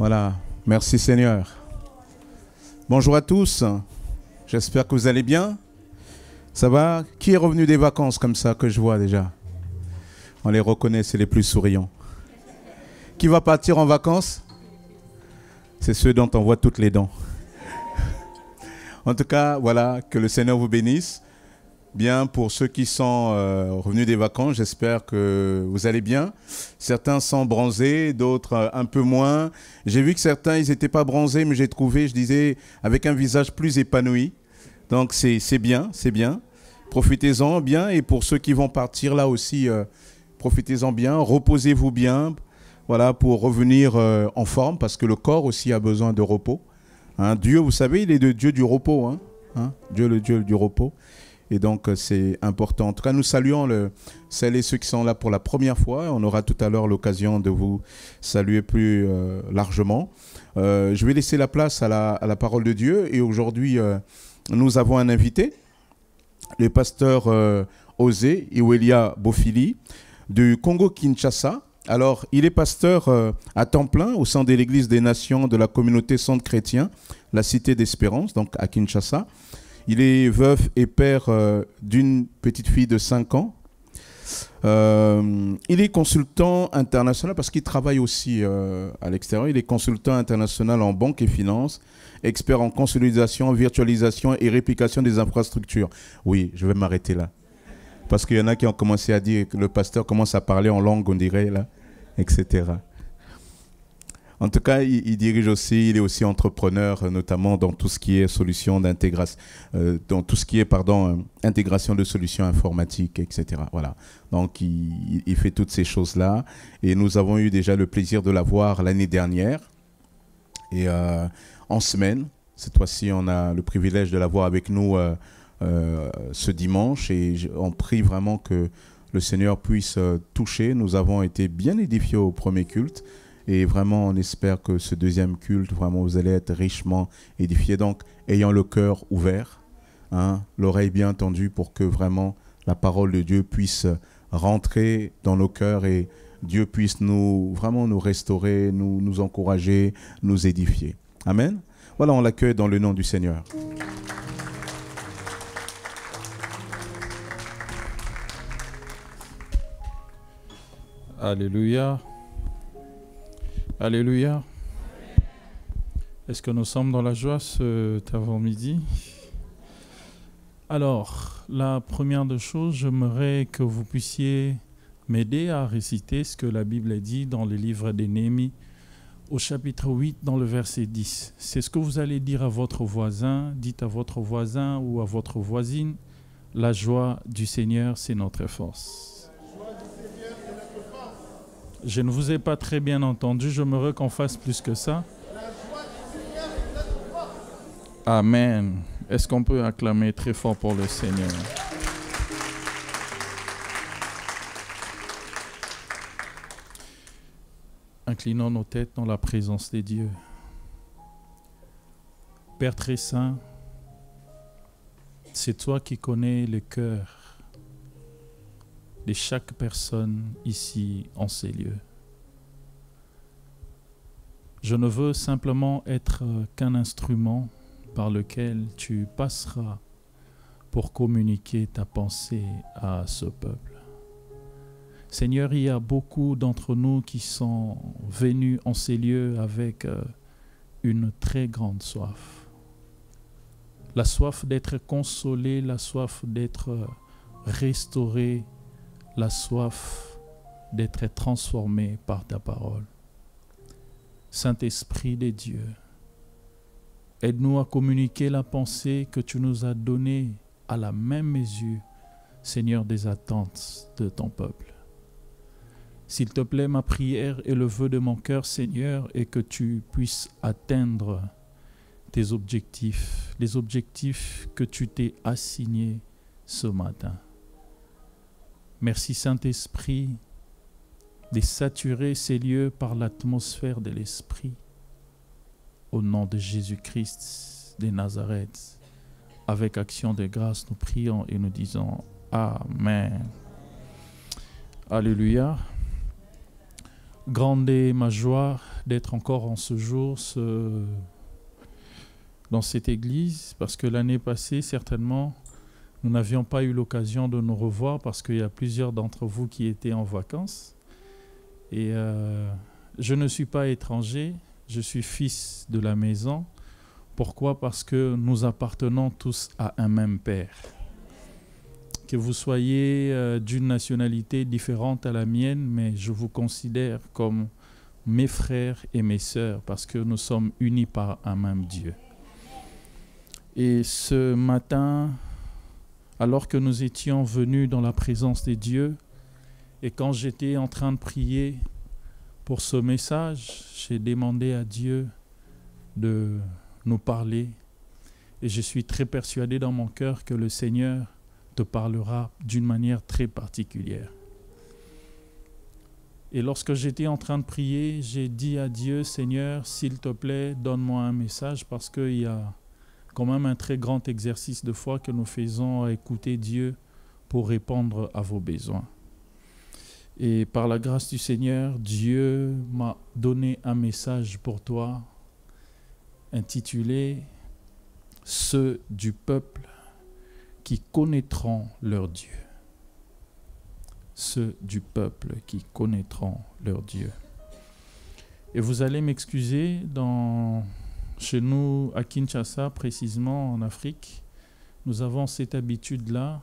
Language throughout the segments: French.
Voilà, merci Seigneur. Bonjour à tous, j'espère que vous allez bien. Ça va? Qui est revenu des vacances comme ça que je vois déjà? On les reconnaît, c'est les plus souriants. Qui va partir en vacances? C'est ceux dont on voit toutes les dents. En tout cas, voilà, que le Seigneur vous bénisse. Bien, pour ceux qui sont revenus des vacances, j'espère que vous allez bien. Certains sont bronzés, d'autres un peu moins. J'ai vu que certains, ils n'étaient pas bronzés, mais j'ai trouvé, je disais, avec un visage plus épanoui. Donc c'est bien, c'est bien. Profitez-en bien. Et pour ceux qui vont partir là aussi, profitez-en bien. Reposez-vous bien, voilà, pour revenir en forme, parce que le corps aussi a besoin de repos. Hein, Dieu, vous savez, il est le Dieu du repos. Dieu, le Dieu du repos. Et donc, c'est important. En tout cas, nous saluons celles et ceux qui sont là pour la première fois. On aura tout à l'heure l'occasion de vous saluer plus largement. Je vais laisser la place à la parole de Dieu. Et aujourd'hui, nous avons un invité, le pasteur Osée Iwelia Bofili du Congo-Kinshasa. Alors, il est pasteur à temps plein au sein de l'Église des Nations de la communauté centre chrétien, la Cité d'Espérance, donc à Kinshasa. Il est veuf et père d'une petite fille de 5 ans. Il est consultant international parce qu'il travaille aussi à l'extérieur. Il est consultant international en banque et finance, expert en consolidation, virtualisation et réplication des infrastructures. Oui, je vais m'arrêter là. Parce qu'il y en a qui ont commencé à dire que le pasteur commence à parler en langue, on dirait, là, etc. En tout cas, il dirige aussi, il est aussi entrepreneur, notamment dans tout ce qui est solutions d'intégration, dans tout ce qui est, intégration de solutions informatiques, etc. Voilà. Donc, il fait toutes ces choses-là. Et nous avons eu déjà le plaisir de l'avoir l'année dernière. Et en semaine, cette fois-ci, on a le privilège de l'avoir avec nous ce dimanche. Et on prie vraiment que le Seigneur puisse toucher. Nous avons été bien édifiés au premier culte. Et vraiment, on espère que ce deuxième culte, vraiment, vous allez être richement édifiés. Donc, ayant le cœur ouvert, l'oreille bien tendue pour que vraiment la parole de Dieu puisse rentrer dans nos cœurs et Dieu puisse vraiment nous restaurer, nous encourager, nous édifier. Amen. Voilà, on l'accueille dans le nom du Seigneur. Alléluia. Alléluia. Est-ce que nous sommes dans la joie cet avant-midi? Alors, la première des choses, j'aimerais que vous puissiez m'aider à réciter ce que la Bible dit dans le livre de Néhémie, au chapitre 8, dans le verset 10. C'est ce que vous allez dire à votre voisin. Dites à votre voisin ou à votre voisine, la joie du Seigneur, c'est notre force. Je ne vous ai pas très bien entendu. J'aimerais qu'on fasse plus que ça. Amen. Est-ce qu'on peut acclamer très fort pour le Seigneur? Inclinons nos têtes dans la présence de Dieu. Père très saint, c'est toi qui connais le cœur de chaque personne ici en ces lieux. Je ne veux simplement être qu'un instrument par lequel tu passeras pour communiquer ta pensée à ce peuple. Seigneur, il y a beaucoup d'entre nous qui sont venus en ces lieux avec une très grande soif. La soif d'être consolé, la soif d'être restauré, la soif d'être transformé par ta parole. Saint-Esprit de Dieu, aide-nous à communiquer la pensée que tu nous as donnée à la même mesure, Seigneur, des attentes de ton peuple. S'il te plaît, ma prière et le vœu de mon cœur, Seigneur, est que tu puisses atteindre tes objectifs, les objectifs que tu t'es assignés ce matin. Merci Saint-Esprit de saturer ces lieux par l'atmosphère de l'Esprit. Au nom de Jésus-Christ de Nazareth, avec action de grâce, nous prions et nous disons Amen. Alléluia. grande est ma joie d'être encore en ce jour dans cette église, parce que l'année passée, certainement, nous n'avions pas eu l'occasion de nous revoir parce qu'il y a plusieurs d'entre vous qui étaient en vacances. Et je ne suis pas étranger, je suis fils de la maison. Pourquoi? Parce que nous appartenons tous à un même Père. Que vous soyez d'une nationalité différente à la mienne, mais je vous considère comme mes frères et mes sœurs parce que nous sommes unis par un même Dieu. Et ce matin, alors que nous étions venus dans la présence de Dieu, et quand j'étais en train de prier pour ce message, j'ai demandé à Dieu de nous parler. Et je suis très persuadé dans mon cœur que le Seigneur te parlera d'une manière très particulière. Et lorsque j'étais en train de prier, j'ai dit à Dieu, Seigneur, s'il te plaît, donne-moi un message, parce qu'il y a quand même un très grand exercice de foi que nous faisons à écouter Dieu pour répondre à vos besoins. Et par la grâce du Seigneur, Dieu m'a donné un message pour toi intitulé « Ceux du peuple qui connaîtront leur Dieu ». Ceux du peuple qui connaîtront leur Dieu. Et vous allez m'excuser, chez nous à Kinshasa, précisément en Afrique, nous avons cette habitude-là,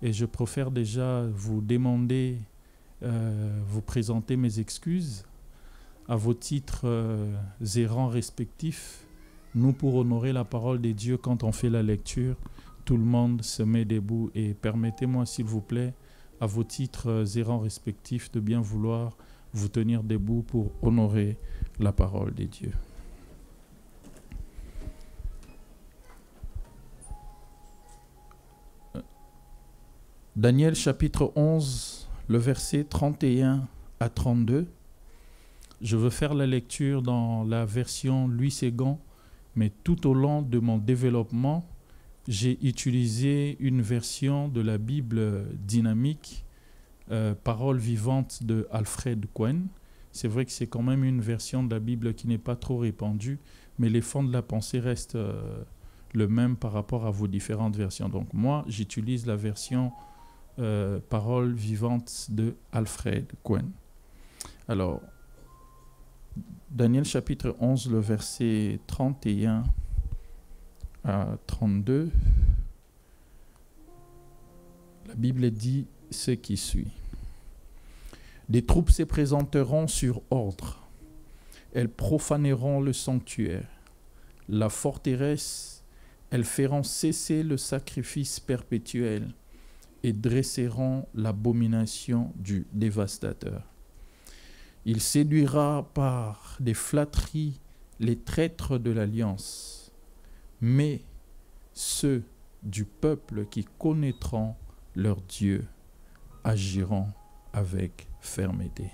et je préfère déjà vous demander, vous présenter mes excuses à vos titres et rangs respectifs. Nous, pour honorer la parole de Dieu, quand on fait la lecture, tout le monde se met debout. Et permettez-moi, s'il vous plaît, à vos titres et rangs respectifs, de bien vouloir vous tenir debout pour honorer la parole de Dieu. Daniel chapitre 11, le verset 31 à 32. Je veux faire la lecture dans la version Louis Ségon, mais tout au long de mon développement, j'ai utilisé une version de la Bible dynamique, Parole vivante de Alfred Cohen. C'est vrai que c'est quand même une version de la Bible qui n'est pas trop répandue, mais les fonds de la pensée restent le même par rapport à vos différentes versions. Donc moi, j'utilise la version Parole vivante de Alfred Cohen. Alors, Daniel chapitre 11, le verset 31 à 32, la Bible dit ce qui suit. Des troupes se présenteront sur ordre. Elles profaneront le sanctuaire, la forteresse. Elles feront cesser le sacrifice perpétuel et dresseront l'abomination du dévastateur. Il séduira par des flatteries les traîtres de l'alliance, mais ceux du peuple qui connaîtront leur Dieu agiront avec fermeté.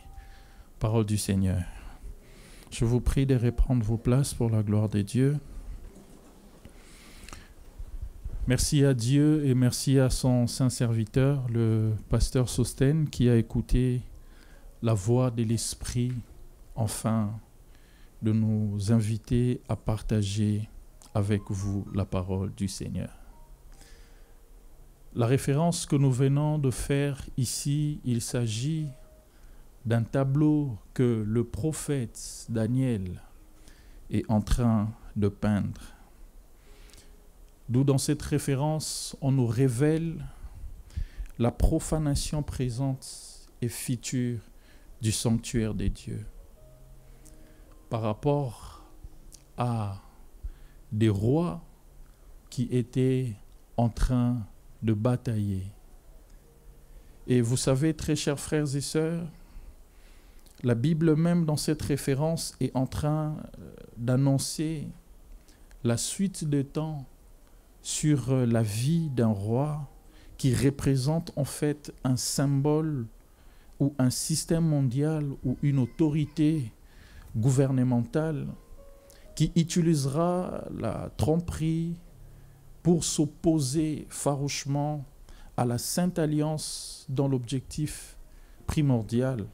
Parole du Seigneur. Je vous prie de reprendre vos places pour la gloire de Dieu. Merci à Dieu et merci à son saint serviteur, le pasteur Sosten, qui a écouté la voix de l'Esprit, afin de nous inviter à partager avec vous la parole du Seigneur. La référence que nous venons de faire ici, il s'agit d'un tableau que le prophète Daniel est en train de peindre. D'où dans cette référence, on nous révèle la profanation présente et future du sanctuaire des dieux par rapport à des rois qui étaient en train de batailler. Et vous savez, très chers frères et sœurs, la Bible même dans cette référence est en train d'annoncer la suite des temps sur la vie d'un roi qui représente en fait un symbole ou un système mondial ou une autorité gouvernementale qui utilisera la tromperie pour s'opposer farouchement à la Sainte Alliance dont l'objectif primordial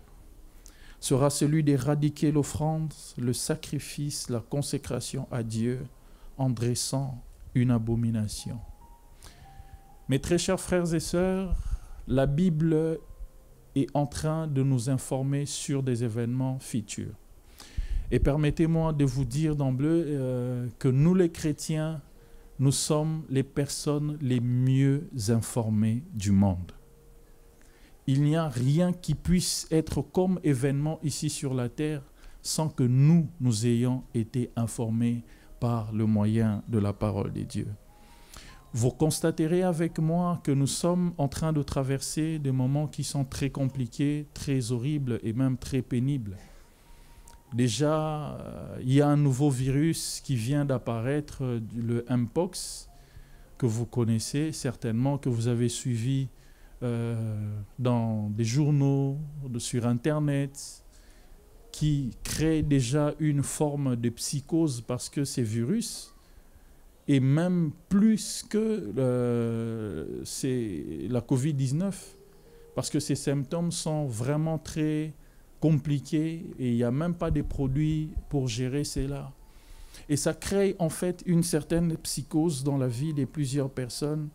sera celui d'éradiquer l'offrande, le sacrifice, la consécration à Dieu en dressant une abomination. Mes très chers frères et sœurs, la Bible est en train de nous informer sur des événements futurs. Et permettez-moi de vous dire d'emblée que nous les chrétiens, nous sommes les personnes les mieux informées du monde. Il n'y a rien qui puisse être comme événement ici sur la terre sans que nous ayons été informés par le moyen de la parole de Dieu. Vous constaterez avec moi que nous sommes en train de traverser des moments qui sont très compliqués, très horribles et même très pénibles. Déjà, il y a un nouveau virus qui vient d'apparaître, le Mpox, que vous connaissez certainement, que vous avez suivi dans des journaux, sur Internet, qui crée déjà une forme de psychose parce que ces virus, et même plus que la Covid-19, parce que ces symptômes sont vraiment très compliqués et il n'y a même pas de produits pour gérer cela. Et ça crée en fait une certaine psychose dans la vie de plusieurs personnes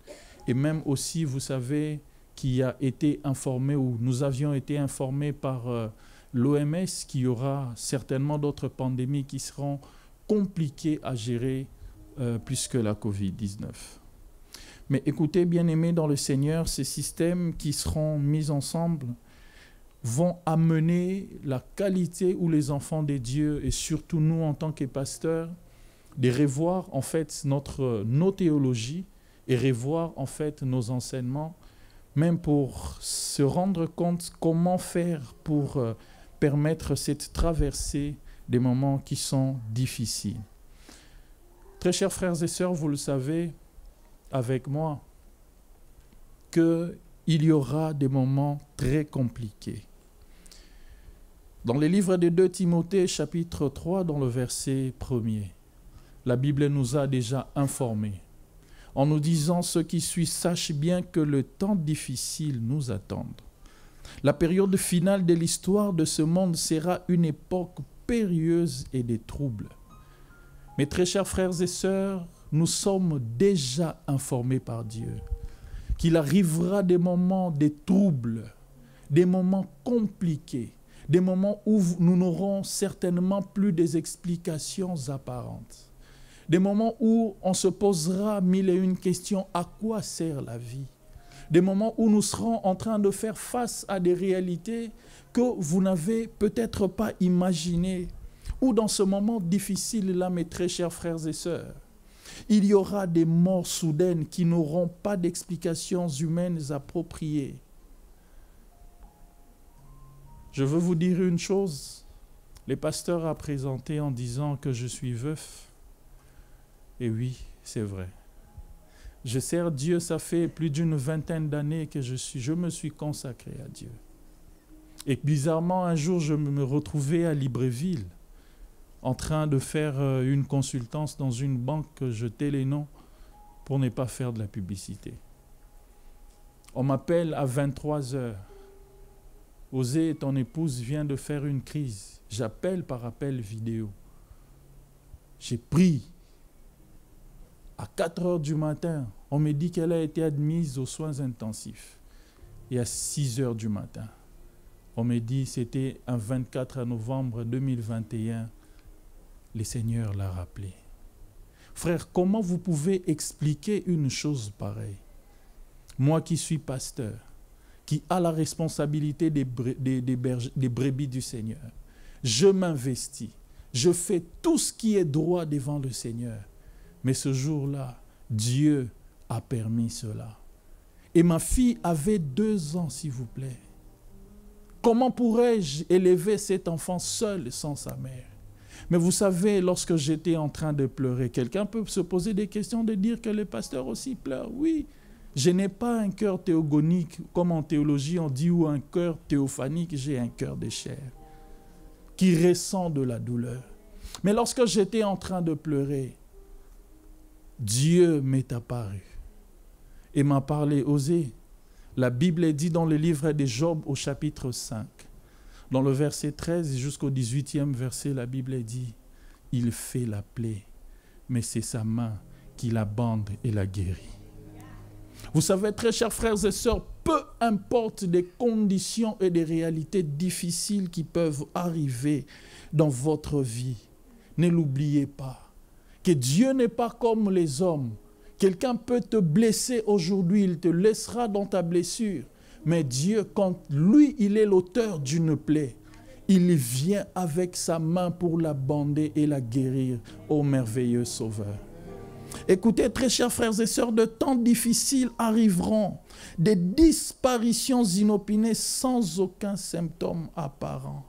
et même aussi, vous savez, qui a été informé ou nous avions été informés par l'OMS qu'il y aura certainement d'autres pandémies qui seront compliquées à gérer plus que la Covid-19. Mais écoutez, bien-aimés dans le Seigneur, ces systèmes qui seront mis ensemble vont amener la qualité où les enfants de Dieu et surtout nous en tant que pasteurs, de revoir en fait nos théologies et revoir en fait nos enseignements, même pour se rendre compte comment faire pour permettre cette traversée des moments qui sont difficiles. Très chers frères et sœurs, vous le savez avec moi qu'il y aura des moments très compliqués. Dans le livre de 2 Timothée, chapitre 3, dans le verset 1er, la Bible nous a déjà informés, en nous disant: ceux qui suivent sachent bien que le temps difficile nous attend. La période finale de l'histoire de ce monde sera une époque périlleuse et de troubles. Mes très chers frères et sœurs, nous sommes déjà informés par Dieu qu'il arrivera des moments de troubles, des moments compliqués, des moments où nous n'aurons certainement plus des explications apparentes. Des moments où on se posera mille et une questions. À quoi sert la vie? Des moments où nous serons en train de faire face à des réalités que vous n'avez peut-être pas imaginées. Ou dans ce moment difficile-là, mes très chers frères et sœurs, il y aura des morts soudaines qui n'auront pas d'explications humaines appropriées. Je veux vous dire une chose. Les pasteurs a présenté en disant que je suis veuf. Et oui, c'est vrai. Je sers Dieu, ça fait plus d'une vingtaine d'années que je me suis consacré à Dieu. Et bizarrement, un jour, je me retrouvais à Libreville, en train de faire une consultance dans une banque que je tais les noms pour ne pas faire de la publicité. On m'appelle à 23 heures. Osée, ton épouse vient de faire une crise. J'appelle par appel vidéo. J'ai pris. À 4 heures du matin, on me dit qu'elle a été admise aux soins intensifs. Et à 6 heures du matin, on me dit c'était un 24 novembre 2021. Le Seigneur l'a rappelé. Frère, comment vous pouvez expliquer une chose pareille? Moi qui suis pasteur, qui a la responsabilité des brebis du Seigneur, je m'investis, je fais tout ce qui est droit devant le Seigneur. Mais ce jour-là, Dieu a permis cela. Et ma fille avait 2 ans, s'il vous plaît. Comment pourrais-je élever cet enfant seul sans sa mère? Mais vous savez, lorsque j'étais en train de pleurer, quelqu'un peut se poser des questions de dire que les pasteurs aussi pleurent. Oui, je n'ai pas un cœur théogonique, comme en théologie on dit, ou un cœur théophanique, j'ai un cœur de chair qui ressent de la douleur. Mais lorsque j'étais en train de pleurer, Dieu m'est apparu et m'a parlé. Osée, la Bible dit dans le livre de Job au chapitre 5, Dans le verset 13 jusqu'au 18e verset, la Bible dit, « Il fait la plaie, mais c'est sa main qui la bande et la guérit. » Vous savez, très chers frères et sœurs, peu importe les conditions et des réalités difficiles qui peuvent arriver dans votre vie, ne l'oubliez pas, que Dieu n'est pas comme les hommes. Quelqu'un peut te blesser aujourd'hui, il te laissera dans ta blessure. Mais Dieu, quand lui, il est l'auteur d'une plaie, il vient avec sa main pour la bander et la guérir, ô merveilleux Sauveur. Écoutez, très chers frères et sœurs, de temps difficiles arriveront, des disparitions inopinées sans aucun symptôme apparent.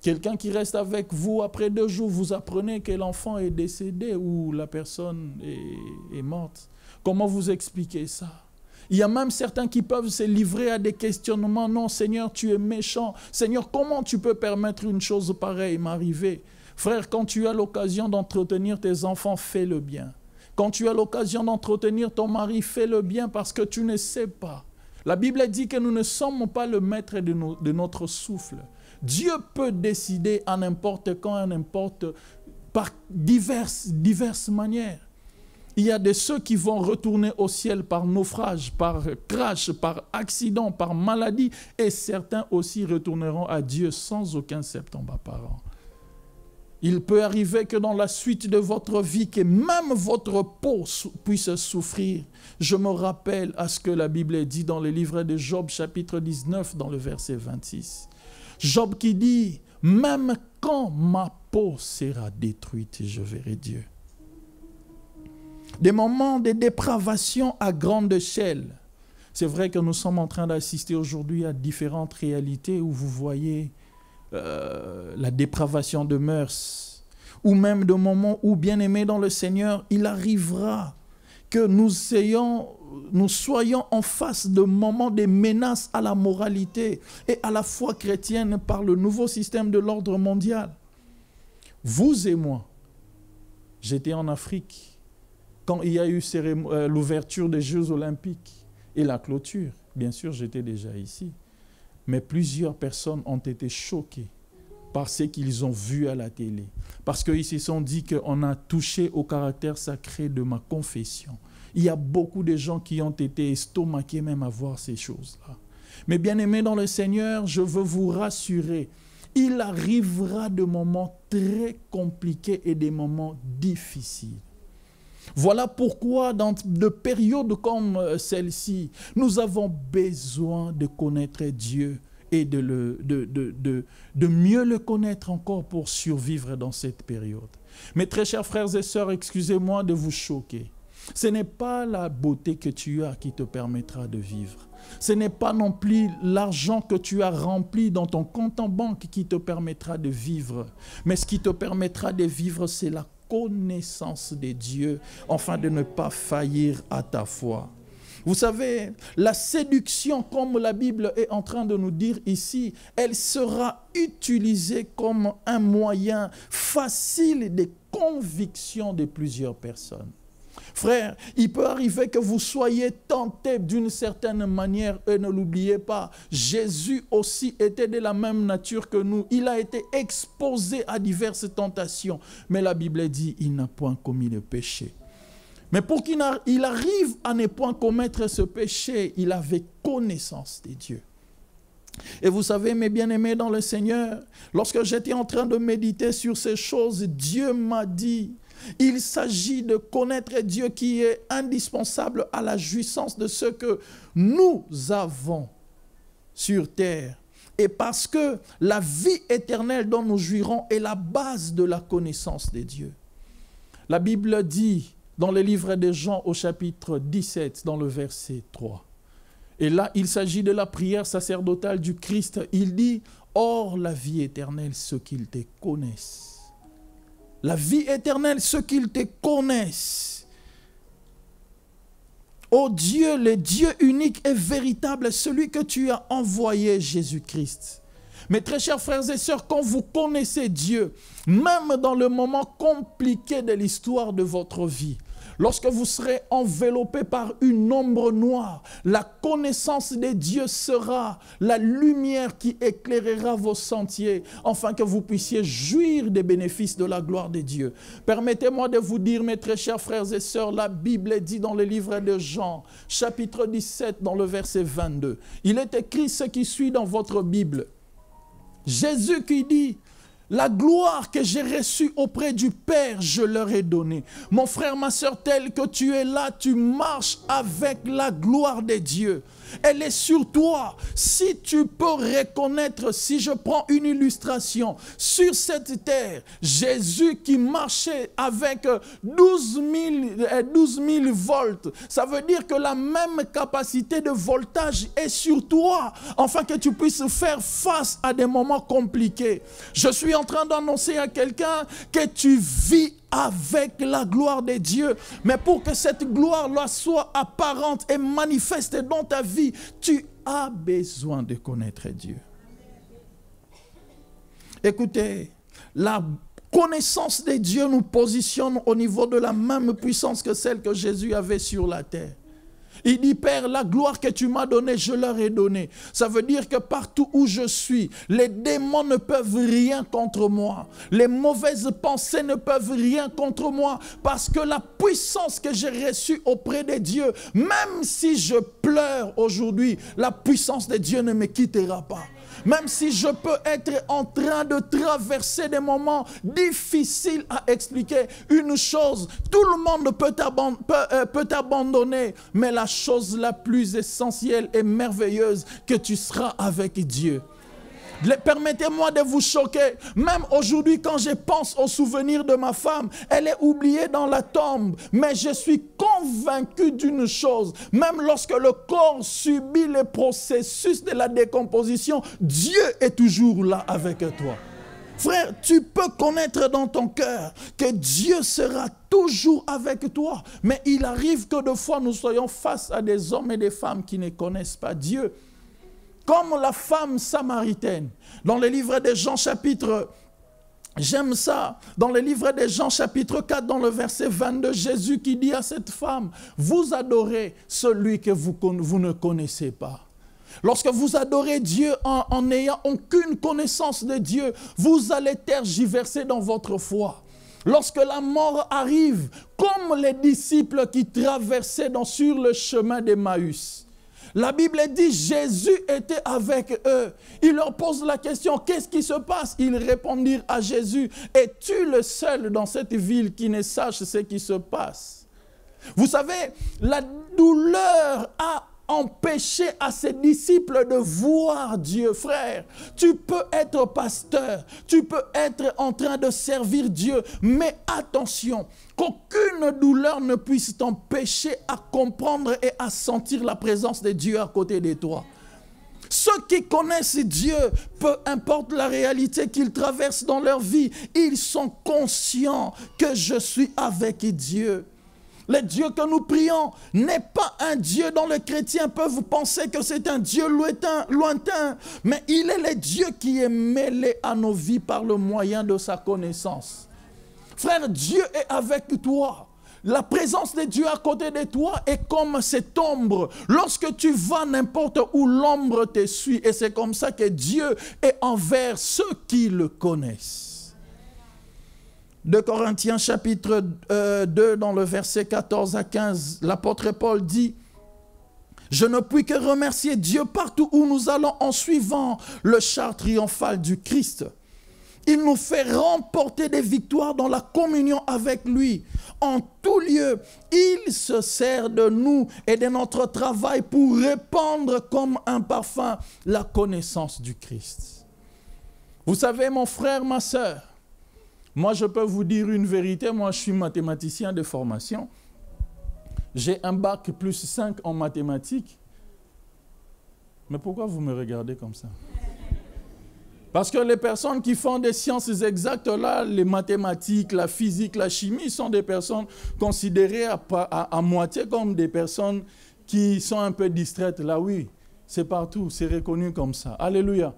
Quelqu'un qui reste avec vous, après 2 jours, vous apprenez que l'enfant est décédé ou la personne est morte. Comment vous expliquez ça? Il y a même certains qui peuvent se livrer à des questionnements. Non, Seigneur, tu es méchant. Seigneur, comment tu peux permettre une chose pareille m'arriver? Frère, quand tu as l'occasion d'entretenir tes enfants, fais le bien. Quand tu as l'occasion d'entretenir ton mari, fais le bien parce que tu ne sais pas. La Bible dit que nous ne sommes pas le maître de notre souffle. Dieu peut décider à n'importe quand, à n'importe, par diverses manières. Il y a de ceux qui vont retourner au ciel par naufrage, par crash, par accident, par maladie, et certains aussi retourneront à Dieu sans aucun symptôme apparent. Il peut arriver que dans la suite de votre vie, que même votre peau puisse souffrir. Je me rappelle à ce que la Bible dit dans le livre de Job, chapitre 19, dans le verset 26. Job qui dit, même quand ma peau sera détruite, je verrai Dieu. Des moments de dépravation à grande échelle. C'est vrai que nous sommes en train d'assister aujourd'hui à différentes réalités où vous voyez la dépravation de mœurs, ou même de moments où, bien-aimés dans le Seigneur, il arrivera que nous soyons en face de moments de menaces à la moralité et à la foi chrétienne par le nouveau système de l'ordre mondial. Vous et moi, j'étais en Afrique quand il y a eu l'ouverture des Jeux olympiques et la clôture. Bien sûr, j'étais déjà ici. Mais plusieurs personnes ont été choquées par ce qu'ils ont vu à la télé. Parce qu'ils se sont dit qu'on a touché au caractère sacré de ma confession. Il y a beaucoup de gens qui ont été estomaqués même à voir ces choses-là. Mais bien aimés dans le Seigneur, je veux vous rassurer, il arrivera des moments très compliqués et des moments difficiles. Voilà pourquoi dans de périodes comme celle-ci, nous avons besoin de connaître Dieu et de mieux le connaître encore pour survivre dans cette période. Mes très chers frères et sœurs, excusez-moi de vous choquer. Ce n'est pas la beauté que tu as qui te permettra de vivre. Ce n'est pas non plus l'argent que tu as rempli dans ton compte en banque qui te permettra de vivre. Mais ce qui te permettra de vivre, c'est la connaissance de Dieu, afin de ne pas faillir à ta foi. Vous savez, la séduction, comme la Bible est en train de nous dire ici, elle sera utilisée comme un moyen facile de conviction de plusieurs personnes. Frère, il peut arriver que vous soyez tentés d'une certaine manière et ne l'oubliez pas, Jésus aussi était de la même nature que nous. Il a été exposé à diverses tentations, mais la Bible dit il n'a point commis le péché. Mais pour qu'il arrive à ne point commettre ce péché, il avait connaissance de Dieu. Et vous savez, mes bien-aimés dans le Seigneur, lorsque j'étais en train de méditer sur ces choses, Dieu m'a dit, il s'agit de connaître Dieu qui est indispensable à la jouissance de ce que nous avons sur terre. Et parce que la vie éternelle dont nous jouirons est la base de la connaissance de Dieu. La Bible dit dans le livre de Jean au chapitre 17, dans le verset 3. Et là, il s'agit de la prière sacerdotale du Christ. Il dit, « Or la vie éternelle, ceux qu'ils te connaissent. » La vie éternelle, ceux qu'ils te connaissent. Ô Dieu, le Dieu unique et véritable, celui que tu as envoyé, Jésus-Christ. Mes très chers frères et sœurs, quand vous connaissez Dieu, même dans le moment compliqué de l'histoire de votre vie, lorsque vous serez enveloppé par une ombre noire, la connaissance de Dieu sera la lumière qui éclairera vos sentiers, afin que vous puissiez jouir des bénéfices de la gloire de Dieu. Permettez-moi de vous dire, mes très chers frères et sœurs, la Bible dit dans le livre de Jean, chapitre 17, dans le verset 22, il est écrit ce qui suit dans votre Bible. Jésus qui dit, la gloire que j'ai reçue auprès du Père, je leur ai donnée. Mon frère, ma soeur, tel que tu es là, tu marches avec la gloire de Dieu. Elle est sur toi. Si tu peux reconnaître, si je prends une illustration, sur cette terre, Jésus qui marchait avec 12 000 volts, ça veut dire que la même capacité de voltage est sur toi, afin que tu puisses faire face à des moments compliqués. Je suis en train d'annoncer à quelqu'un que tu vis avec la gloire de Dieu. Mais pour que cette gloire-là soit apparente et manifeste dans ta vie, tu as besoin de connaître Dieu. Écoutez, la connaissance de Dieu nous positionne au niveau de la même puissance que celle que Jésus avait sur la terre. Il dit, Père, la gloire que tu m'as donnée, je leur ai donnée. Ça veut dire que partout où je suis, les démons ne peuvent rien contre moi. Les mauvaises pensées ne peuvent rien contre moi. Parce que la puissance que j'ai reçue auprès de Dieu, même si je pleure aujourd'hui, la puissance de Dieu ne me quittera pas. Même si je peux être en train de traverser des moments difficiles à expliquer, une chose, tout le monde peut t'abandonner, mais la chose la plus essentielle et merveilleuse, que tu seras avec Dieu. Permettez-moi de vous choquer. Même aujourd'hui, quand je pense au souvenir de ma femme, elle est oubliée dans la tombe. Mais je suis convaincu d'une chose. Même lorsque le corps subit le processus de la décomposition, Dieu est toujours là avec toi. Frère, tu peux connaître dans ton cœur que Dieu sera toujours avec toi. Mais il arrive que de fois nous soyons face à des hommes et des femmes qui ne connaissent pas Dieu. Comme la femme samaritaine, dans le livre de Jean chapitre, j'aime ça, dans le livre de Jean chapitre 4, dans le verset 22, Jésus qui dit à cette femme, vous adorez celui que vous ne connaissez pas. Lorsque vous adorez Dieu en n'ayant aucune connaissance de Dieu, vous allez tergiverser dans votre foi. Lorsque la mort arrive, comme les disciples qui traversaient sur le chemin d'Emmaüs, la Bible dit Jésus était avec eux. Il leur pose la question, qu'est-ce qui se passe? Ils répondirent à Jésus, es-tu le seul dans cette ville qui ne sache ce qui se passe? Vous savez, la douleur a empêché à ses disciples de voir Dieu. Frère, tu peux être pasteur, tu peux être en train de servir Dieu, mais attention, qu'aucune douleur ne puisse t'empêcher à comprendre et à sentir la présence de Dieu à côté de toi. Ceux qui connaissent Dieu, peu importe la réalité qu'ils traversent dans leur vie, ils sont conscients que je suis avec Dieu. Le Dieu que nous prions n'est pas un Dieu dont les chrétiens peuvent penser que c'est un Dieu lointain, mais il est le Dieu qui est mêlé à nos vies par le moyen de sa connaissance. Frère, Dieu est avec toi. La présence de Dieu à côté de toi est comme cette ombre. Lorsque tu vas n'importe où, l'ombre te suit. Et c'est comme ça que Dieu est envers ceux qui le connaissent. 2 Corinthiens chapitre 2, dans le verset 14 à 15, l'apôtre Paul dit « Je ne puis que remercier Dieu partout où nous allons en suivant le char triomphal du Christ. Il nous fait remporter des victoires dans la communion avec lui. En tout lieu, il se sert de nous et de notre travail pour répandre comme un parfum la connaissance du Christ. » Vous savez, mon frère, ma soeur, moi, je peux vous dire une vérité. Moi, je suis mathématicien de formation. J'ai un bac plus 5 en mathématiques. Mais pourquoi vous me regardez comme ça? Parce que les personnes qui font des sciences exactes, là, les mathématiques, la physique, la chimie, sont des personnes considérées à moitié comme des personnes qui sont un peu distraites. Là, oui, c'est partout, c'est reconnu comme ça. Alléluia.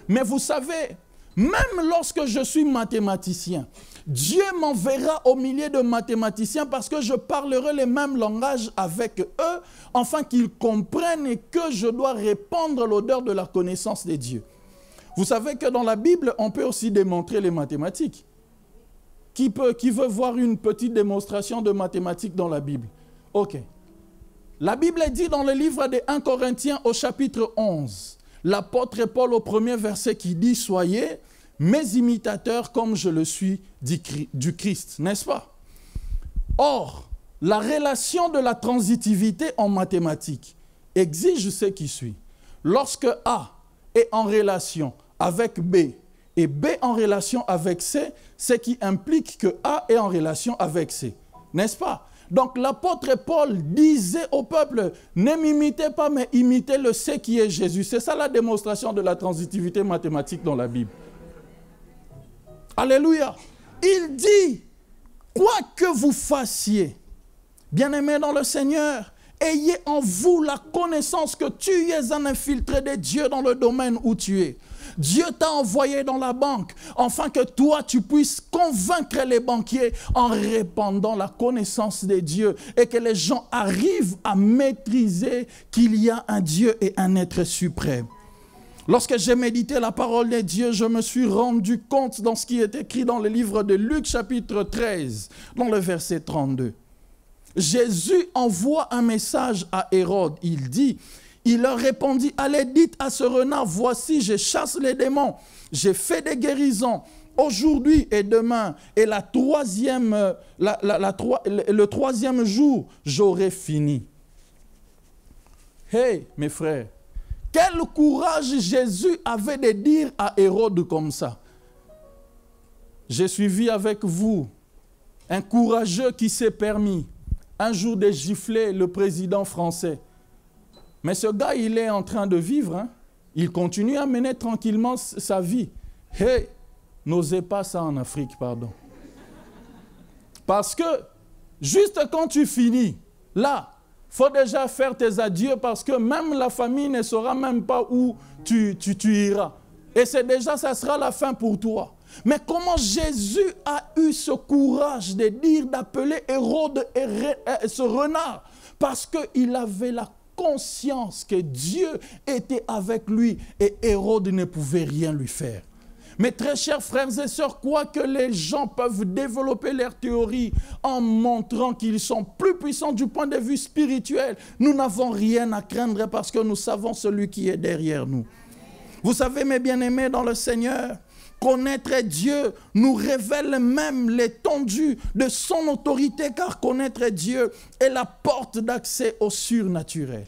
Mais vous savez, même lorsque je suis mathématicien, Dieu m'enverra au milieu de mathématiciens parce que je parlerai les mêmes langages avec eux, afin qu'ils comprennent que je dois répandre l'odeur de la connaissance de Dieu. Vous savez que dans la Bible, on peut aussi démontrer les mathématiques. Qui veut voir une petite démonstration de mathématiques dans la Bible? Ok. La Bible dit dans le livre de 1 Corinthiens au chapitre 11, l'apôtre Paul au premier verset qui dit « Soyez mes imitateurs comme je le suis du Christ », n'est-ce pas? Or, la relation de la transitivité en mathématiques exige ce qui suit. Lorsque A est en relation avec B et B en relation avec C, ce qui implique que A est en relation avec C, n'est-ce pas? Donc l'apôtre Paul disait au peuple, ne m'imitez pas, mais imitez le C qui est Jésus. C'est ça la démonstration de la transitivité mathématique dans la Bible. Alléluia. Il dit, quoi que vous fassiez, bien-aimés dans le Seigneur, ayez en vous la connaissance que tu es un infiltré de Dieu dans le domaine où tu es. Dieu t'a envoyé dans la banque, afin que toi, tu puisses convaincre les banquiers en répandant la connaissance de Dieu et que les gens arrivent à maîtriser qu'il y a un Dieu et un être suprême. Lorsque j'ai médité la parole de Dieu, je me suis rendu compte dans ce qui est écrit dans le livre de Luc chapitre 13, dans le verset 32. Jésus envoie un message à Hérode. Il leur répondit, allez, dites à ce renard, voici, je chasse les démons, j'ai fait des guérisons, aujourd'hui et demain, et le troisième jour, j'aurai fini. Hey, mes frères, quel courage Jésus avait de dire à Hérode comme ça. J'ai suivi avec vous un courageux qui s'est permis un jour de gifler le président français. Mais ce gars, il est en train de vivre. Hein? Il continue à mener tranquillement sa vie. Hey, n'osez pas ça en Afrique, pardon. Parce que, juste quand tu finis, là, il faut déjà faire tes adieux parce que même la famille ne saura même pas où tu iras. Et c'est déjà, ça sera la fin pour toi. Mais comment Jésus a eu ce courage de dire, d'appeler Hérode ce renard? Parce qu'il avait la conscience que Dieu était avec lui et Hérode ne pouvait rien lui faire. Mes très chers frères et sœurs, quoi que les gens peuvent développer leur théorie en montrant qu'ils sont plus puissants du point de vue spirituel, nous n'avons rien à craindre parce que nous savons celui qui est derrière nous. Vous savez, mes bien-aimés dans le Seigneur, connaître Dieu nous révèle même l'étendue de son autorité, car connaître Dieu est la porte d'accès au surnaturel.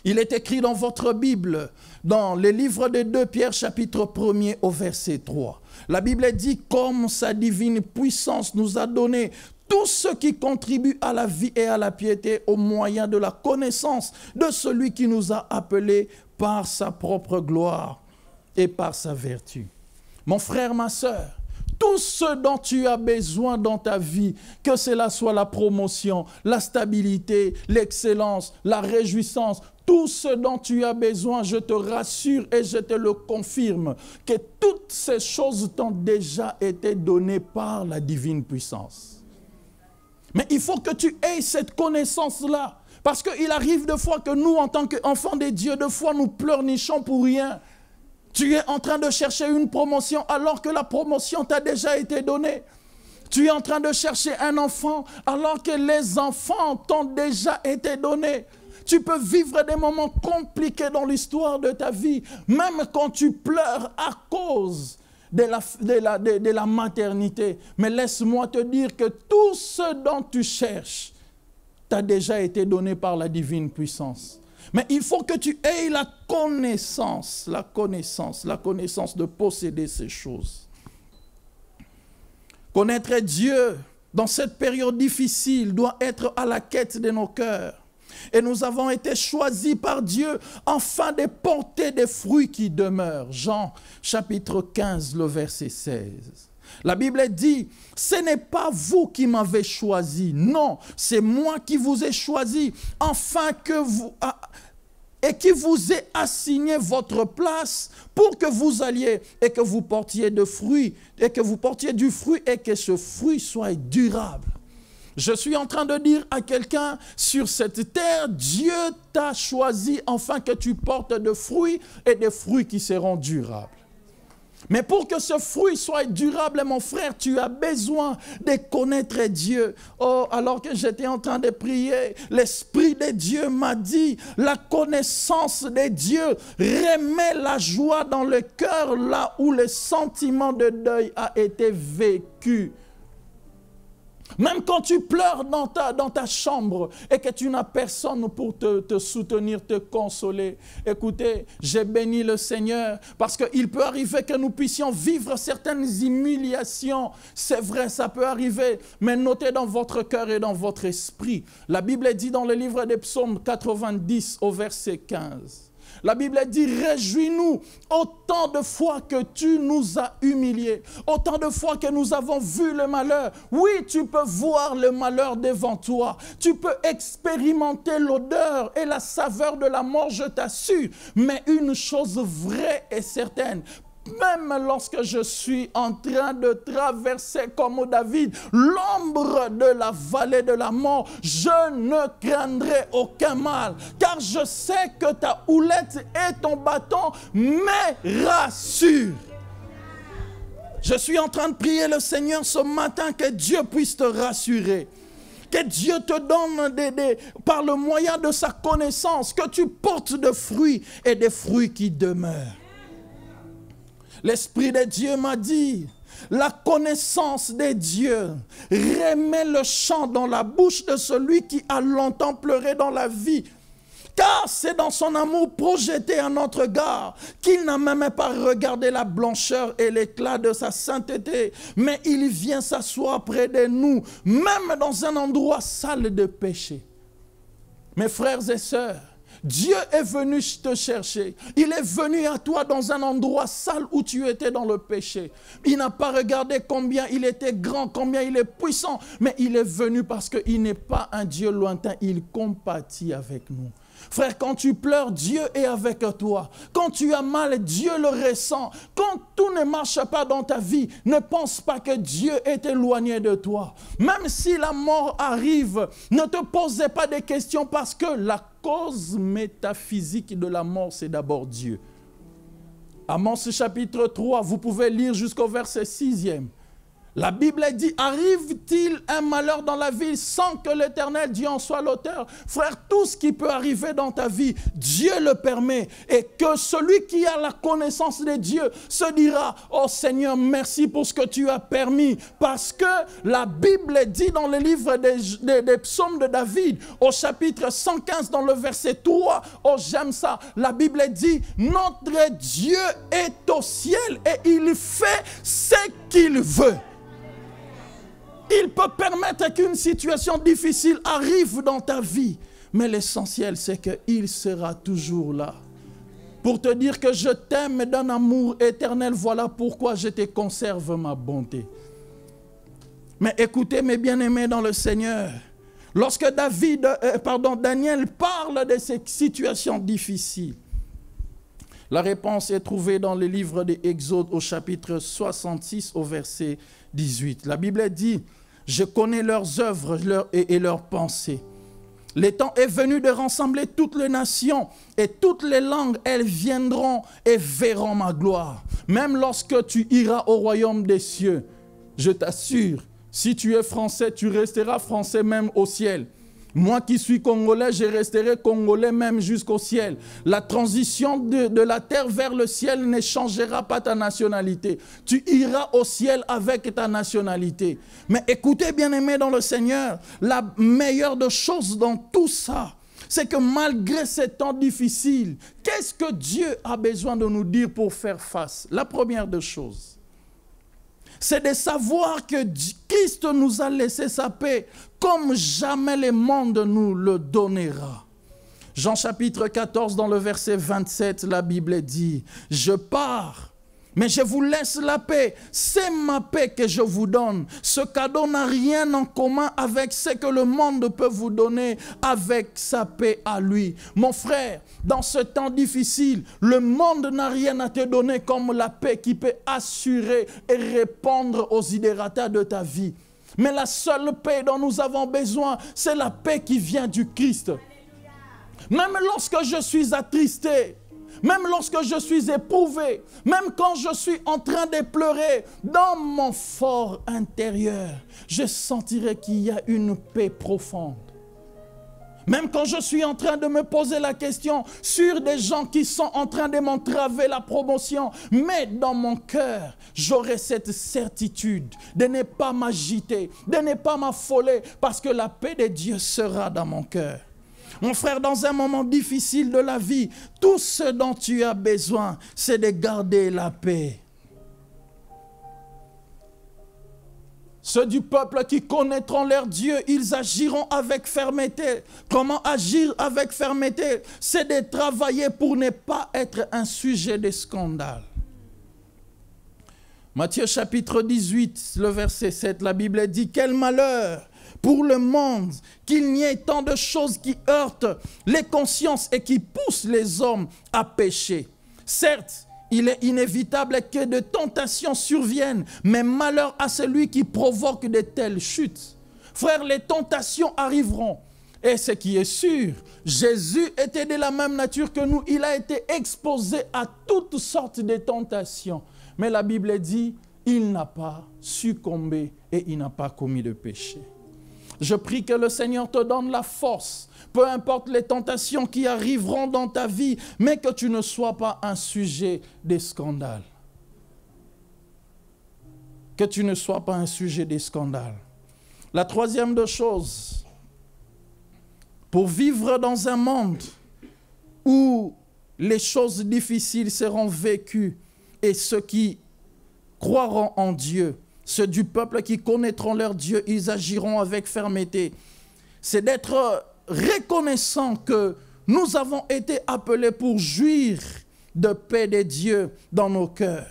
Il est écrit dans votre Bible, dans le livre de 2 Pierre, chapitre 1er au verset 3. La Bible dit, comme sa divine puissance nous a donné tout ce qui contribue à la vie et à la piété au moyen de la connaissance de celui qui nous a appelés par sa propre gloire et par sa vertu. Mon frère, ma sœur, tout ce dont tu as besoin dans ta vie, que cela soit la promotion, la stabilité, l'excellence, la réjouissance, tout ce dont tu as besoin, je te rassure et je te le confirme, que toutes ces choses t'ont déjà été données par la divine puissance. Mais il faut que tu aies cette connaissance-là, parce qu'il arrive de fois que nous, en tant qu'enfants de Dieu, de fois nous pleurnichons pour rien. Tu es en train de chercher une promotion alors que la promotion t'a déjà été donnée. Tu es en train de chercher un enfant alors que les enfants t'ont déjà été donnés. Tu peux vivre des moments compliqués dans l'histoire de ta vie, même quand tu pleures à cause de la maternité. Mais laisse-moi te dire que tout ce dont tu cherches t'a déjà été donné par la divine puissance. Mais il faut que tu aies la connaissance de posséder ces choses. Connaître Dieu dans cette période difficile doit être à la quête de nos cœurs. Et nous avons été choisis par Dieu afin de porter des fruits qui demeurent. Jean chapitre 15, le verset 16. La Bible dit, ce n'est pas vous qui m'avez choisi, non, c'est moi qui vous ai choisi, afin que et qui vous ait assigné votre place pour que vous alliez et que vous portiez du fruit et que ce fruit soit durable. Je suis en train de dire à quelqu'un, sur cette terre, Dieu t'a choisi afin que tu portes des fruits et des fruits qui seront durables. Mais pour que ce fruit soit durable, mon frère, tu as besoin de connaître Dieu. Oh, alors que j'étais en train de prier, l'Esprit de Dieu m'a dit, la connaissance de Dieu remet la joie dans le cœur là où le sentiment de deuil a été vécu. Même quand tu pleures dans ta chambre et que tu n'as personne pour te soutenir, te consoler. Écoutez, j'ai béni le Seigneur parce qu'il peut arriver que nous puissions vivre certaines humiliations. C'est vrai, ça peut arriver, mais notez dans votre cœur et dans votre esprit. La Bible dit dans le livre des Psaumes 90 au verset 15. La Bible dit, réjouis-nous autant de fois que tu nous as humiliés, autant de fois que nous avons vu le malheur. Oui, tu peux voir le malheur devant toi. Tu peux expérimenter l'odeur et la saveur de la mort, je t'assure. Mais une chose vraie et certaine, même lorsque je suis en train de traverser comme David l'ombre de la vallée de la mort, je ne craindrai aucun mal, car je sais que ta houlette et ton bâton me rassurent. Je suis en train de prier le Seigneur ce matin que Dieu puisse te rassurer. Que Dieu te donne par le moyen de sa connaissance, que tu portes des fruits et des fruits qui demeurent. L'Esprit de Dieu m'a dit, la connaissance de Dieu remet le chant dans la bouche de celui qui a longtemps pleuré dans la vie. Car c'est dans son amour projeté à notre égard qu'il n'a même pas regardé la blancheur et l'éclat de sa sainteté, mais il vient s'asseoir près de nous, même dans un endroit sale de péché. Mes frères et sœurs, Dieu est venu te chercher. Il est venu à toi dans un endroit sale où tu étais dans le péché. Il n'a pas regardé combien il était grand, combien il est puissant, mais il est venu parce qu'il n'est pas un Dieu lointain. Il compatit avec nous. Frère, quand tu pleures, Dieu est avec toi. Quand tu as mal, Dieu le ressent. Quand tout ne marche pas dans ta vie, ne pense pas que Dieu est éloigné de toi. Même si la mort arrive, ne te posez pas de questions parce que la cause métaphysique de la mort, c'est d'abord Dieu. Amos chapitre 3, vous pouvez lire jusqu'au verset 6e. La Bible dit, arrive-t-il un malheur dans la vie sans que l'Éternel Dieu en soit l'auteur? Frère, tout ce qui peut arriver dans ta vie, Dieu le permet. Et que celui qui a la connaissance de Dieu se dira, oh Seigneur, merci pour ce que tu as permis. Parce que la Bible dit dans le livre des psaumes de David, au chapitre 115, dans le verset 3, oh j'aime ça, la Bible dit, notre Dieu est au ciel et il fait ce qu'il veut. Il peut permettre qu'une situation difficile arrive dans ta vie. Mais l'essentiel, c'est qu'il sera toujours là. Pour te dire que je t'aime d'un amour éternel. Voilà pourquoi je te conserve ma bonté. Mais écoutez, mes bien-aimés dans le Seigneur. Lorsque Daniel parle de ces situations difficiles, la réponse est trouvée dans le livre des Exodes au chapitre 66 au verset 18. La Bible dit, je connais leurs œuvres et leurs pensées. Le temps est venu de rassembler toutes les nations et toutes les langues, elles viendront et verront ma gloire. Même lorsque tu iras au royaume des cieux, je t'assure, si tu es français, tu resteras français même au ciel. Moi qui suis congolais, je resterai congolais même jusqu'au ciel. La transition de la terre vers le ciel ne changera pas ta nationalité. Tu iras au ciel avec ta nationalité. Mais écoutez, bien-aimés dans le Seigneur, la meilleure des choses dans tout ça, c'est que malgré ces temps difficiles, qu'est-ce que Dieu a besoin de nous dire pour faire face? La première des choses, c'est de savoir que Christ nous a laissé sa paix comme jamais le monde nous le donnera. Jean chapitre 14, dans le verset 27, la Bible dit, « Je pars Mais je vous laisse la paix. C'est ma paix que je vous donne. Ce cadeau n'a rien en commun avec ce que le monde peut vous donner avec sa paix à lui. Mon frère, dans ce temps difficile, le monde n'a rien à te donner comme la paix qui peut assurer et répondre aux idérateurs de ta vie. Mais la seule paix dont nous avons besoin, c'est la paix qui vient du Christ. Même lorsque je suis attristé, même lorsque je suis éprouvé, même quand je suis en train de pleurer, dans mon fort intérieur, je sentirai qu'il y a une paix profonde. Même quand je suis en train de me poser la question sur des gens qui sont en train de m'entraver la promotion, mais dans mon cœur, j'aurai cette certitude de ne pas m'agiter, de ne pas m'affoler, parce que la paix de Dieu sera dans mon cœur. Mon frère, dans un moment difficile de la vie, tout ce dont tu as besoin, c'est de garder la paix. Ceux du peuple qui connaîtront leur Dieu, ils agiront avec fermeté. Comment agir avec fermeté? C'est de travailler pour ne pas être un sujet de scandale. Matthieu chapitre 18, le verset 7, la Bible dit « Quel malheur pour le monde qu'il n'y ait tant de choses qui heurtent les consciences et qui poussent les hommes à pécher. Certes, il est inévitable que de tentations surviennent, mais malheur à celui qui provoque de telles chutes. » Frères, les tentations arriveront. Et ce qui est sûr, Jésus était de la même nature que nous. Il a été exposé à toutes sortes de tentations. Mais la Bible dit, il n'a pas succombé et il n'a pas commis de péché. Je prie que le Seigneur te donne la force, peu importe les tentations qui arriveront dans ta vie, mais que tu ne sois pas un sujet de scandale. Que tu ne sois pas un sujet de scandale. La troisième des choses, pour vivre dans un monde où les choses difficiles seront vécues et ceux qui croiront en Dieu, ceux du peuple qui connaîtront leur Dieu, ils agiront avec fermeté. C'est d'être reconnaissant que nous avons été appelés pour jouir de paix de Dieu dans nos cœurs.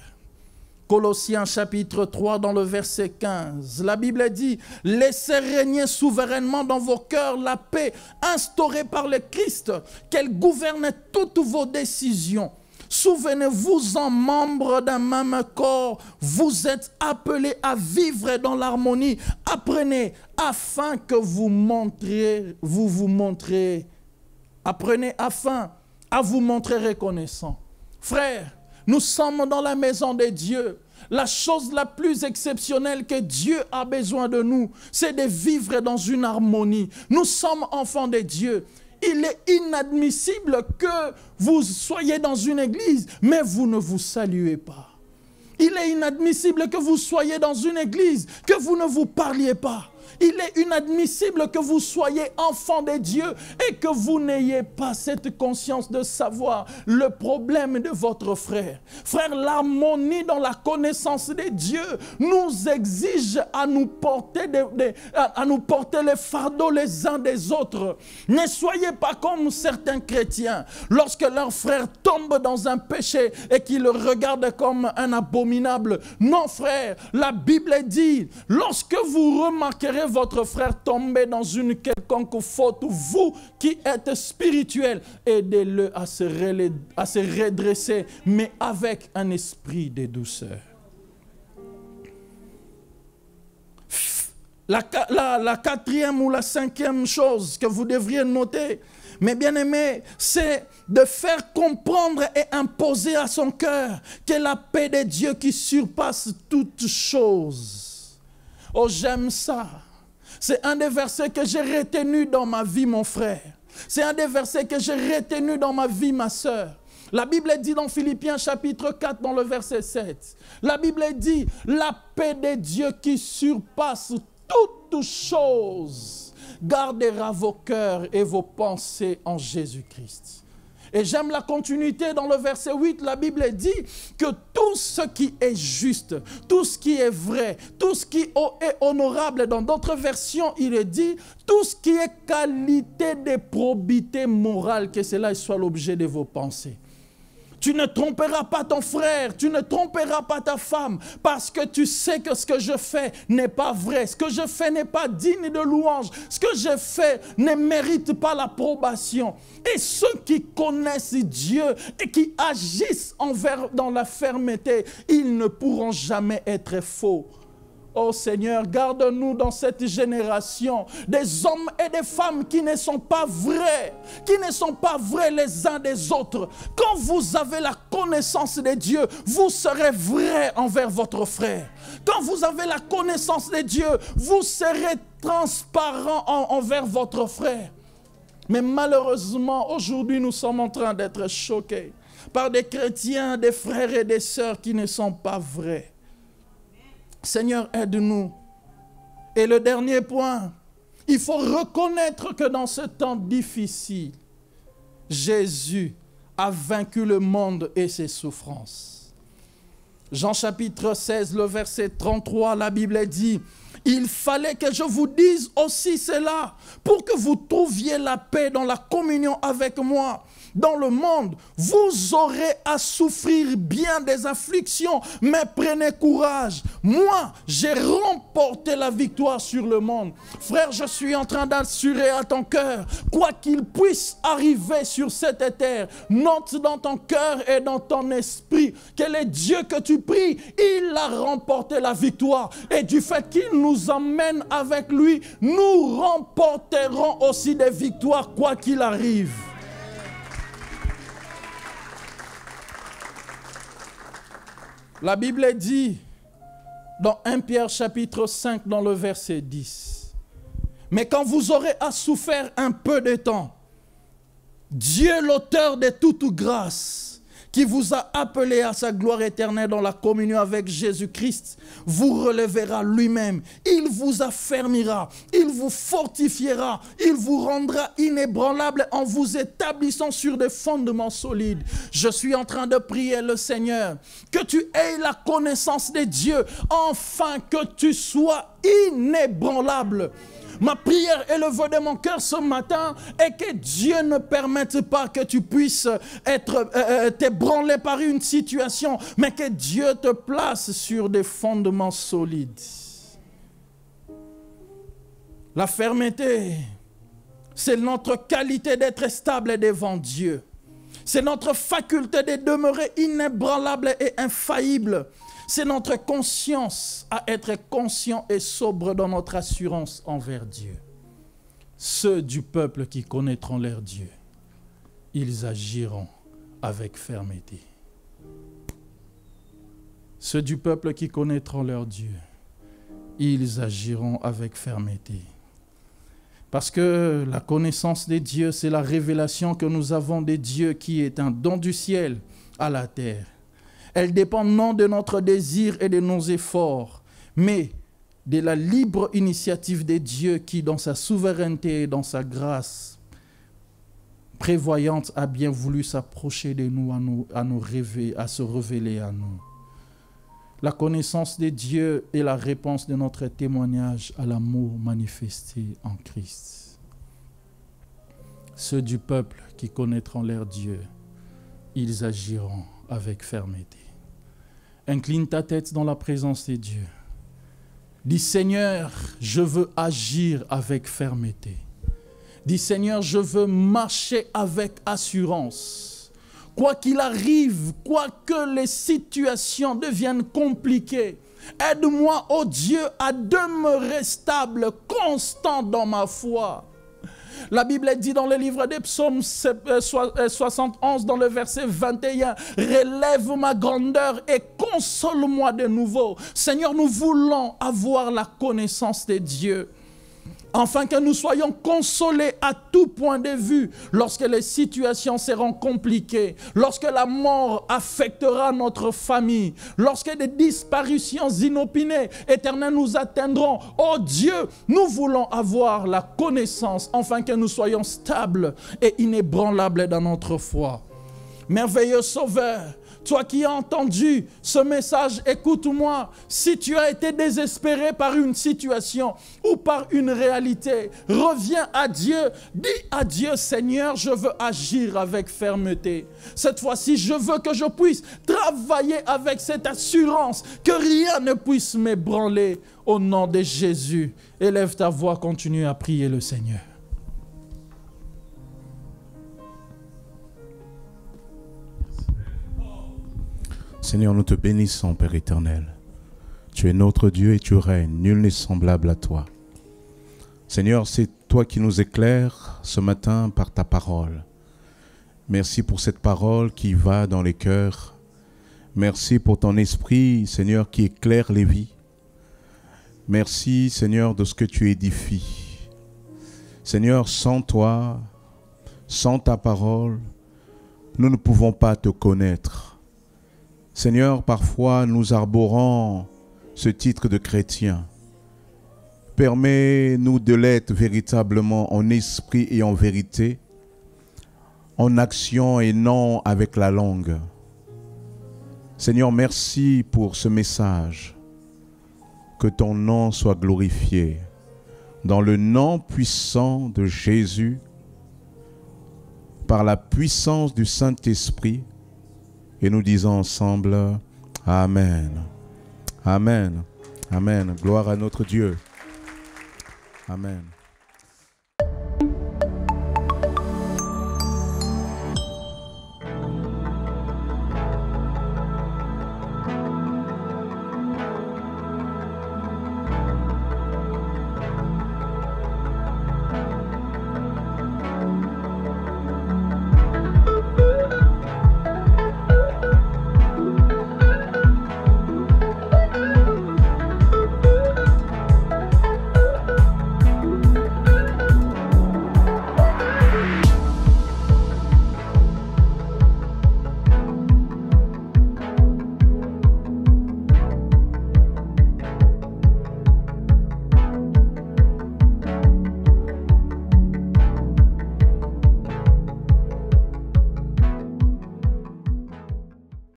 Colossiens chapitre 3 dans le verset 15, la Bible dit « Laissez régner souverainement dans vos cœurs la paix instaurée par le Christ, qu'elle gouverne toutes vos décisions. Souvenez-vous-en, membres d'un même corps, vous êtes appelés à vivre dans l'harmonie. Apprenez afin que vous vous montrez. Apprenez afin à vous montrer reconnaissant. » Frères, nous sommes dans la maison de Dieu. La chose la plus exceptionnelle que Dieu a besoin de nous, c'est de vivre dans une harmonie. Nous sommes enfants de Dieu. Il est inadmissible que vous soyez dans une église, mais vous ne vous saluez pas. Il est inadmissible que vous soyez dans une église, que vous ne vous parliez pas. Il est inadmissible que vous soyez enfant de Dieu et que vous n'ayez pas cette conscience de savoir le problème de votre frère. Frère, l'harmonie dans la connaissance de Dieu nous exige à nous porter, les fardeaux les uns des autres. Ne soyez pas comme certains chrétiens. Lorsque leur frère tombe dans un péché et qu'ils le regardent comme un abominable. Non, frère, la Bible dit, lorsque vous remarquerez votre frère tomber dans une quelconque faute, vous qui êtes spirituel, aidez-le à se redresser, mais avec un esprit de douceur. La quatrième ou la cinquième chose que vous devriez noter, mes bien-aimés, c'est de faire comprendre et imposer à son cœur que la paix de Dieu qui surpasse toutes choses. Oh, j'aime ça. C'est un des versets que j'ai retenu dans ma vie, mon frère. C'est un des versets que j'ai retenu dans ma vie, ma sœur. La Bible dit dans Philippiens chapitre 4, dans le verset 7. La Bible dit, la paix de Dieu qui surpasse toutes choses gardera vos cœurs et vos pensées en Jésus-Christ. Et j'aime la continuité dans le verset 8, la Bible dit que tout ce qui est juste, tout ce qui est vrai, tout ce qui est honorable, dans d'autres versions, il est dit, tout ce qui est qualité de probité morale, que cela soit l'objet de vos pensées. Tu ne tromperas pas ton frère, tu ne tromperas pas ta femme, parce que tu sais que ce que je fais n'est pas vrai. Ce que je fais n'est pas digne de louange. Ce que je fais ne mérite pas l'approbation. Et ceux qui connaissent Dieu et qui agissent dans la fermeté, ils ne pourront jamais être faux. Oh Seigneur, garde-nous dans cette génération des hommes et des femmes qui ne sont pas vrais, les uns des autres. Quand vous avez la connaissance de Dieu, vous serez vrai envers votre frère. Quand vous avez la connaissance de Dieu, vous serez transparent envers votre frère. Mais malheureusement, aujourd'hui, nous sommes en train d'être choqués par des chrétiens, des frères et des sœurs qui ne sont pas vrais. Seigneur, aide-nous. Et le dernier point, il faut reconnaître que dans ce temps difficile, Jésus a vaincu le monde et ses souffrances. Jean chapitre 16, le verset 33, la Bible dit: « Il fallait que je vous dise aussi cela pour que vous trouviez la paix dans la communion avec moi. Dans le monde, vous aurez à souffrir bien des afflictions, mais prenez courage. Moi, j'ai remporté la victoire sur le monde. » Frère, je suis en train d'assurer à ton cœur, quoi qu'il puisse arriver sur cette terre, note dans ton cœur et dans ton esprit que le Dieu que tu pries, il a remporté la victoire. Et du fait qu'il nous emmène avec lui, nous remporterons aussi des victoires, quoi qu'il arrive. La Bible dit dans 1 Pierre chapitre 5 dans le verset 10. « Mais quand vous aurez à souffrir un peu de temps, Dieu l'auteur de toute grâce, qui vous a appelé à sa gloire éternelle dans la communion avec Jésus-Christ, vous relèvera lui-même. Il vous affermira, il vous fortifiera, il vous rendra inébranlable en vous établissant sur des fondements solides. » Je suis en train de prier le Seigneur, que tu aies la connaissance de Dieu, afin que tu sois inébranlable. Ma prière et le vœu de mon cœur ce matin est que Dieu ne permette pas que tu puisses être t'ébranler par une situation, mais que Dieu te place sur des fondements solides. La fermeté, c'est notre qualité d'être stable devant Dieu. C'est notre faculté de demeurer inébranlable et infaillible. C'est notre conscience à être conscient et sobre dans notre assurance envers Dieu. Ceux du peuple qui connaîtront leur Dieu, ils agiront avec fermeté. Ceux du peuple qui connaîtront leur Dieu, ils agiront avec fermeté. Parce que la connaissance de Dieu, c'est la révélation que nous avons de Dieu qui est un don du ciel à la terre. Elle dépend non de notre désir et de nos efforts, mais de la libre initiative de Dieu qui, dans sa souveraineté et dans sa grâce prévoyante, a bien voulu s'approcher de nous, à se révéler à nous. La connaissance de Dieu est la réponse de notre témoignage à l'amour manifesté en Christ. Ceux du peuple qui connaîtront leur Dieu, ils agiront avec fermeté. Incline ta tête dans la présence de Dieu. Dis: Seigneur, je veux agir avec fermeté. Dis: Seigneur, je veux marcher avec assurance. Quoi qu'il arrive, quoi que les situations deviennent compliquées, aide-moi, ô Dieu, à demeurer stable, constant dans ma foi. La Bible dit dans le livre des Psaumes 71, dans le verset 21, « Relève ma grandeur et console-moi de nouveau. » Seigneur, nous voulons avoir la connaissance de Dieu, afin que nous soyons consolés à tout point de vue lorsque les situations seront compliquées, lorsque la mort affectera notre famille, lorsque des disparitions inopinées, Éternel, nous atteindront. Oh Dieu, nous voulons avoir la connaissance afin que nous soyons stables et inébranlables dans notre foi. Merveilleux Sauveur, toi qui as entendu ce message, écoute-moi. Si tu as été désespéré par une situation ou par une réalité, reviens à Dieu. Dis à Dieu, Seigneur, je veux agir avec fermeté. Cette fois-ci, je veux que je puisse travailler avec cette assurance que rien ne puisse m'ébranler. Au nom de Jésus, élève ta voix, continue à prier le Seigneur. Seigneur, nous te bénissons, Père éternel. Tu es notre Dieu et tu règnes. Nul n'est semblable à toi. Seigneur, c'est toi qui nous éclaires ce matin par ta parole. Merci pour cette parole qui va dans les cœurs. Merci pour ton esprit, Seigneur, qui éclaire les vies. Merci, Seigneur, de ce que tu édifies. Seigneur, sans toi, sans ta parole, nous ne pouvons pas te connaître. Seigneur, parfois nous arborons ce titre de chrétien. Permets-nous de l'être véritablement en esprit et en vérité, en action et non avec la langue. Seigneur, merci pour ce message. Que ton nom soit glorifié. Dans le nom puissant de Jésus, par la puissance du Saint-Esprit, et nous disons ensemble, Amen. Amen. Amen. Gloire à notre Dieu. Amen.